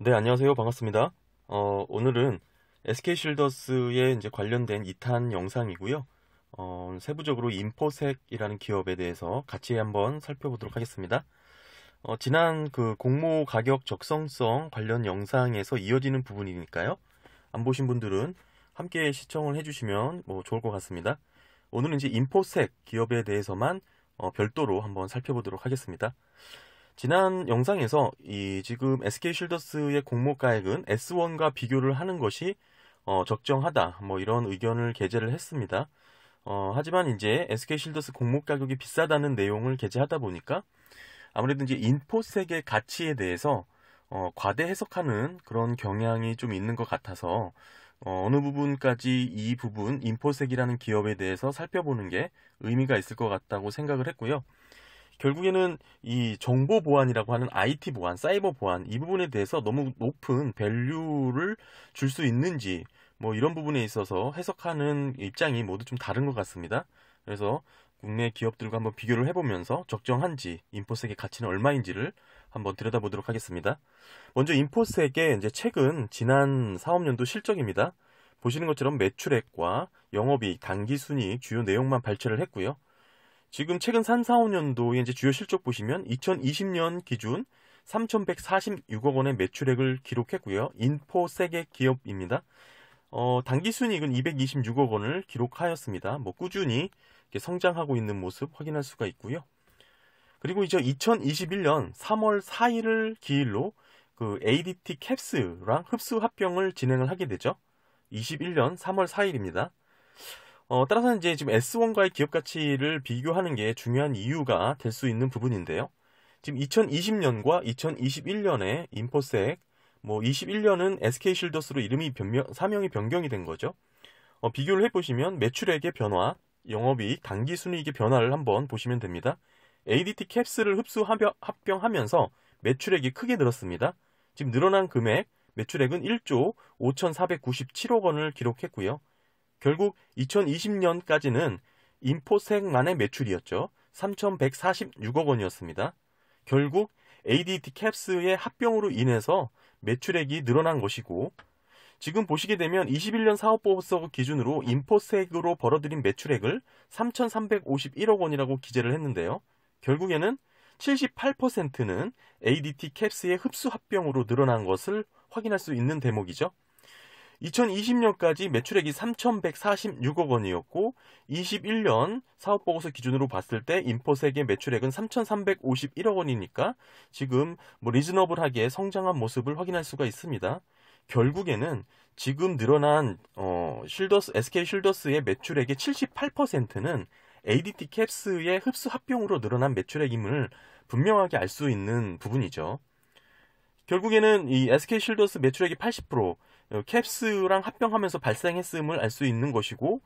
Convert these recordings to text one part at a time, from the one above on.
네, 안녕하세요. 반갑습니다. 오늘은 SK실더스에 이제 관련된 2탄 영상이고요. 세부적으로 인포색이라는 기업에 대해서 같이 한번 살펴보도록 하겠습니다. 지난 그 공모 가격 적성성 관련 영상에서 이어지는 부분이니까요. 안 보신 분들은 함께 시청을 해주시면 좋을 것 같습니다. 오늘은 이제 인포색 기업에 대해서만 별도로 한번 살펴보도록 하겠습니다. 지난 영상에서 이 지금 SK실더스의 공모가액은 S1과 비교를 하는 것이 적정하다, 이런 의견을 게재를 했습니다. 하지만 이제 SK실더스 공모가격이 비싸다는 내용을 게재하다 보니까 아무래도 이제 인포색의 가치에 대해서 과대 해석하는 그런 경향이 좀 있는 것 같아서 어느 부분까지 이 부분 인포색이라는 기업에 대해서 살펴보는 게 의미가 있을 것 같다고 생각을 했고요. 결국에는 이 정보 보안이라고 하는 IT 보안, 사이버 보안 이 부분에 대해서 너무 높은 밸류를 줄 수 있는지 이런 부분에 있어서 해석하는 입장이 모두 좀 다른 것 같습니다. 그래서 국내 기업들과 한번 비교를 해보면서 적정한지 인포색의 가치는 얼마인지를 한번 들여다보도록 하겠습니다. 먼저 인포색의 이제 최근 지난 사업년도 실적입니다. 보시는 것처럼 매출액과 영업이익, 당기순이익 주요 내용만 발표를 했고요. 지금 최근 3, 4, 5년도의 이제 주요 실적 보시면 2020년 기준 3,146억 원의 매출액을 기록했고요. 인포색의 기업입니다. 당기순이익은 226억 원을 기록하였습니다. 꾸준히 성장하고 있는 모습 확인할 수가 있고요. 그리고 이제 2021년 3월 4일을 기일로 그 ADT 캡스랑 흡수 합병을 진행을 하게 되죠. 21년 3월 4일입니다. 따라서 이제 지금 S1과의 기업 가치를 비교하는 게 중요한 이유가 될 수 있는 부분인데요. 지금 2020년과 2021년에 인포색, 21년은 SK실더스로 사명이 변경이 된 거죠. 비교를 해보시면 매출액의 변화, 영업이익, 당기순이익의 변화를 한번 보시면 됩니다. ADT 캡스를 합병하면서 매출액이 크게 늘었습니다. 지금 늘어난 금액, 매출액은 1조 5,497억 원을 기록했고요. 결국 2020년까지는 인포색만의 매출이었죠. 3,146억 원이었습니다. 결국 ADT 캡스의 합병으로 인해서 매출액이 늘어난 것이고, 지금 보시게 되면 21년 사업보고서 기준으로 인포색으로 벌어들인 매출액을 3,351억 원이라고 기재를 했는데요. 결국에는 78%는 ADT 캡스의 흡수 합병으로 늘어난 것을 확인할 수 있는 대목이죠. 2020년까지 매출액이 3,146억 원이었고 21년 사업보고서 기준으로 봤을 때 인포색의 매출액은 3,351억 원이니까 지금 리즈너블하게 성장한 모습을 확인할 수가 있습니다. 결국에는 지금 늘어난 SK실더스의 매출액의 78%는 ADT 캡스의 흡수 합병으로 늘어난 매출액임을 분명하게 알 수 있는 부분이죠. 결국에는 이 SK실더스 매출액이 80%, 캡스랑 합병하면서 발생했음을 알 수 있는 것이고,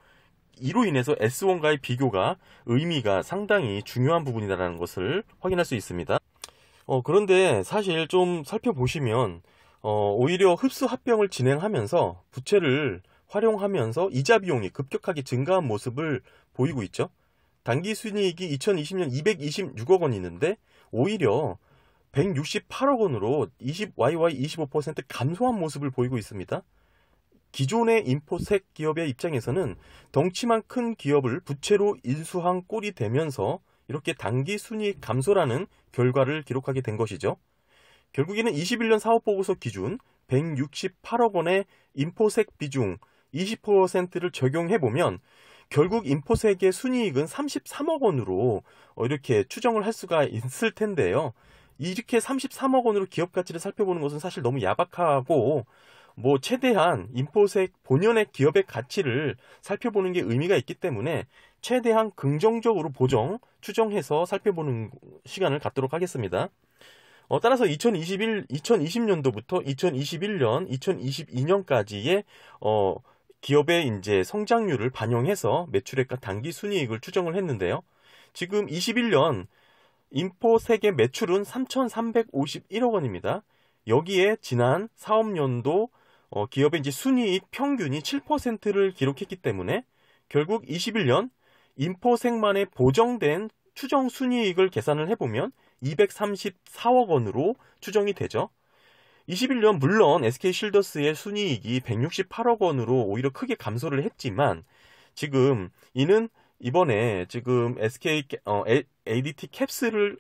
이로 인해서 S1과의 비교가 의미가 상당히 중요한 부분이라는 것을 확인할 수 있습니다. 그런데 사실 좀 살펴보시면 오히려 흡수 합병을 진행하면서 부채를 활용하면서 이자 비용이 급격하게 증가한 모습을 보이고 있죠. 당기순이익이 2020년 226억 원이 있는데 오히려 168억 원으로 YY 25% 감소한 모습을 보이고 있습니다. 기존의 인포색 기업의 입장에서는 덩치만 큰 기업을 부채로 인수한 꼴이 되면서 이렇게 당기순이익 감소라는 결과를 기록하게 된 것이죠. 결국에는 21년 사업보고서 기준 168억 원의 인포색 비중 20%를 적용해보면 결국 인포색의 순이익은 33억 원으로 이렇게 추정을 할 수가 있을 텐데요. 이렇게 33억 원으로 기업 가치를 살펴보는 것은 사실 너무 야박하고 최대한 인포색 본연의 기업의 가치를 살펴보는 게 의미가 있기 때문에 최대한 긍정적으로 추정해서 살펴보는 시간을 갖도록 하겠습니다. 따라서 2020년도부터 2021년, 2022년까지의 기업의 이제 성장률을 반영해서 매출액과 당기순이익을 추정을 했는데요. 지금 21년 인포색의 매출은 3,351억 원입니다. 여기에 지난 사업년도 기업의 이제 순이익 평균이 7%를 기록했기 때문에 결국 21년 인포색만의 보정된 추정 순이익을 계산을 해보면 234억 원으로 추정이 되죠. 21년 물론 SK실더스의 순이익이 168억 원으로 오히려 크게 감소를 했지만 지금 이는 이번에 지금 ADT 캡스를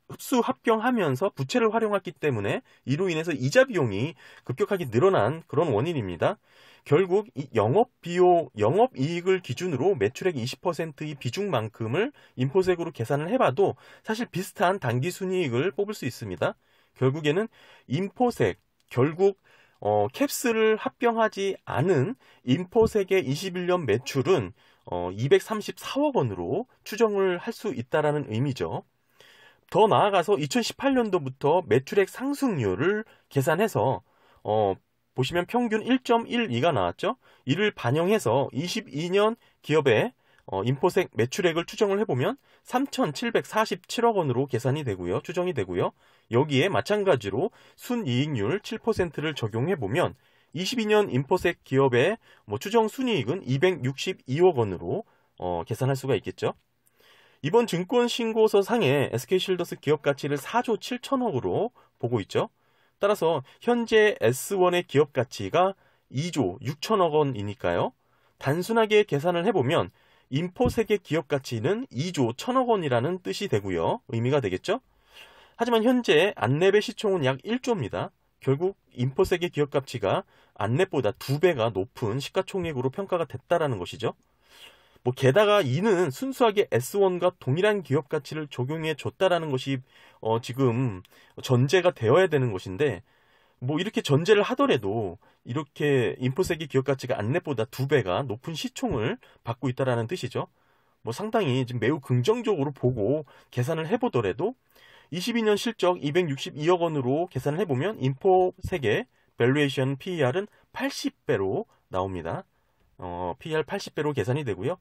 흡수 합병하면서 부채를 활용했기 때문에 이로 인해서 이자 비용이 급격하게 늘어난 그런 원인입니다. 결국 이 영업이익을 기준으로 매출액 20%의 비중만큼을 인포색으로 계산을 해봐도 사실 비슷한 당기순이익을 뽑을 수 있습니다. 결국에는 인포색, 결국 캡스를 합병하지 않은 인포색의 21년 매출은 234억 원으로 추정을 할 수 있다라는 의미죠. 더 나아가서 2018년도부터 매출액 상승률을 계산해서 보시면 평균 1.12가 나왔죠. 이를 반영해서 22년 기업의 인포색 매출액을 추정을 해보면 3,747억 원으로 계산이 되고요. 추정이 되고요. 여기에 마찬가지로 순이익률 7%를 적용해보면 22년 인포색 기업의 추정 순이익은 262억 원으로 계산할 수가 있겠죠. 이번 증권신고서 상에 SK실더스 기업 가치를 4조 7천억으로 보고 있죠. 따라서 현재 S1의 기업 가치가 2조 6천억 원이니까요. 단순하게 계산을 해보면 인포색의 기업 가치는 2조 1천억 원이라는 뜻이 되고요. 의미가 되겠죠. 하지만 현재 안랩의 시총은 약 1조입니다. 결국 인포색의 기업 가치가 안랩보다 2배가 높은 시가총액으로 평가가 됐다라는 것이죠. 게다가 이는 순수하게 S1과 동일한 기업 가치를 적용해 줬다라는 것이 지금 전제가 되어야 되는 것인데 이렇게 전제를 하더라도 이렇게 인포색의 기업 가치가 안랩보다 2배가 높은 시총을 받고 있다라는 뜻이죠. 상당히 지금 매우 긍정적으로 보고 계산을 해보더라도 22년 실적 262억 원으로 계산을 해보면 인포색의 밸류에이션 PER은 80배로 나옵니다. PER 80배로 계산이 되고요.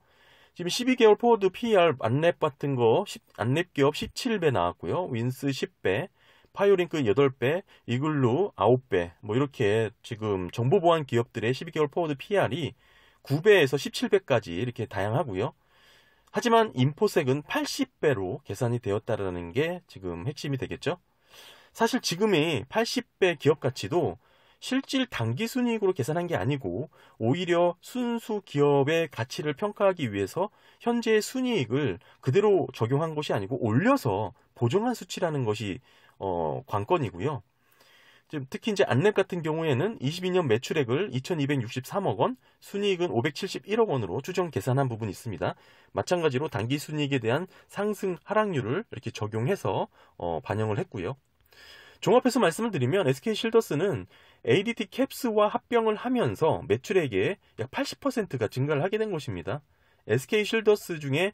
지금 12개월 포워드 PER 안랩 같은 거 안랩 기업 17배 나왔고요. 윈스 10배, 파이오링크 8배, 이글루 9배 이렇게 지금 정보보안 기업들의 12개월 포워드 PER이 9배에서 17배까지 이렇게 다양하고요. 하지만 인포색은 80배로 계산이 되었다는 게 지금 핵심이 되겠죠. 사실 지금의 80배 기업 가치도 실질 당기순이익으로 계산한 게 아니고 오히려 순수 기업의 가치를 평가하기 위해서 현재의 순이익을 그대로 적용한 것이 아니고 올려서 보정한 수치라는 것이 관건이고요. 특히 이제 안랩 같은 경우에는 22년 매출액을 2,263억 원, 순이익은 571억 원으로 추정 계산한 부분이 있습니다. 마찬가지로 당기순이익에 대한 상승 하락률을 이렇게 적용해서 반영을 했고요. 종합해서 말씀을 드리면 SK실더스는 ADT 캡스와 합병을 하면서 매출액의 약 80%가 증가를 하게 된 것입니다. SK실더스 중에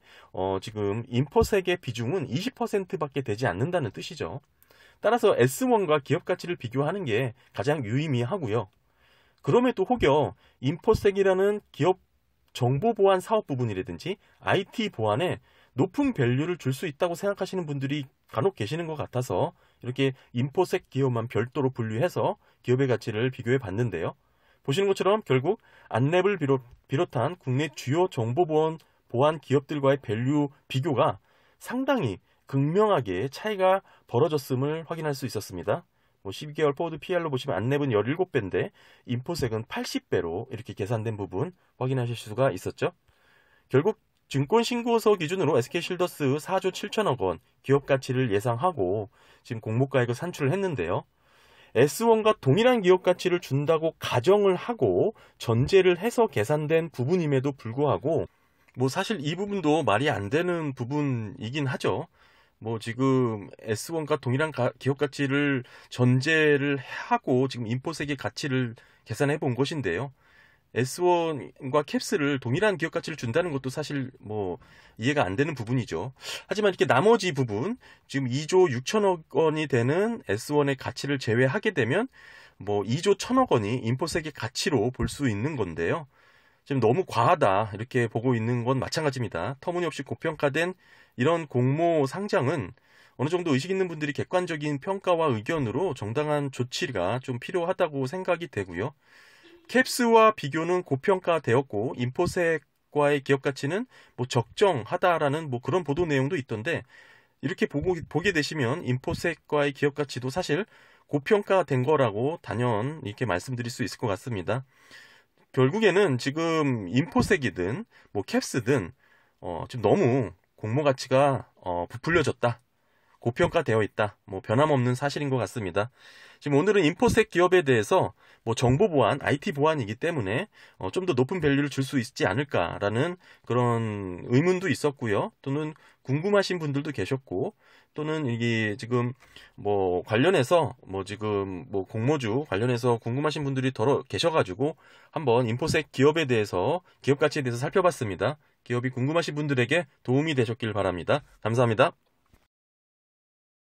지금 인포색의 비중은 20%밖에 되지 않는다는 뜻이죠. 따라서 S1과 기업 가치를 비교하는 게 가장 유의미하고요. 그럼에도 혹여 인포색이라는 기업 정보 보안 사업 부분이라든지 IT 보안에 높은 밸류를 줄 수 있다고 생각하시는 분들이 간혹 계시는 것 같아서 이렇게 인포색 기업만 별도로 분류해서 기업의 가치를 비교해 봤는데요. 보시는 것처럼 결국 안랩을 비롯한 국내 주요 정보보안 기업들과의 밸류 비교가 상당히 극명하게 차이가 벌어졌음을 확인할 수 있었습니다. 12개월 포워드 PR로 보시면 안랩은 17배인데 인포색은 80배로 이렇게 계산된 부분 확인하실 수가 있었죠. 결국 증권신고서 기준으로 SK실더스 4조 7천억 원 기업 가치를 예상하고 지금 공모가액을 산출을 했는데요. S1과 동일한 기업 가치를 준다고 가정을 하고 전제를 해서 계산된 부분임에도 불구하고 사실 이 부분도 말이 안 되는 부분이긴 하죠. 지금 S1과 동일한 기업 가치를 전제를 하고 지금 인포색의 가치를 계산해 본 것인데요. S1과 캡스를 동일한 기업 가치를 준다는 것도 사실 이해가 안 되는 부분이죠. 하지만 이렇게 나머지 부분, 지금 2조 6천억 원이 되는 S1의 가치를 제외하게 되면 2조 1천억 원이 인포색의 가치로 볼 수 있는 건데요. 지금 너무 과하다 이렇게 보고 있는 건 마찬가지입니다. 터무니없이 고평가된 이런 공모 상장은 어느 정도 의식 있는 분들이 객관적인 평가와 의견으로 정당한 조치가 좀 필요하다고 생각이 되고요. 캡스와 비교는 고평가되었고 인포색과의 기업 가치는 적정하다라는 그런 보도 내용도 있던데 이렇게 보게 되시면 인포셋과의 기업 가치도 사실 고평가된 거라고 단연 이렇게 말씀드릴 수 있을 것 같습니다. 결국에는 지금 인포셋이든 뭐 캡스든 지금 너무 공모 가치가 부풀려졌다. 고평가되어 있다. 뭐 변함없는 사실인 것 같습니다. 지금 오늘은 인포셋 기업에 대해서 뭐 정보 보안, IT 보안이기 때문에 좀 더 높은 밸류를 줄 수 있지 않을까라는 그런 의문도 있었고요. 또는 궁금하신 분들도 계셨고, 또는 이게 지금 뭐 관련해서 뭐 지금 뭐 공모주 관련해서 궁금하신 분들이 더러 계셔가지고 한번 인포셋 기업에 대해서 기업 가치에 대해서 살펴봤습니다. 기업이 궁금하신 분들에게 도움이 되셨길 바랍니다. 감사합니다.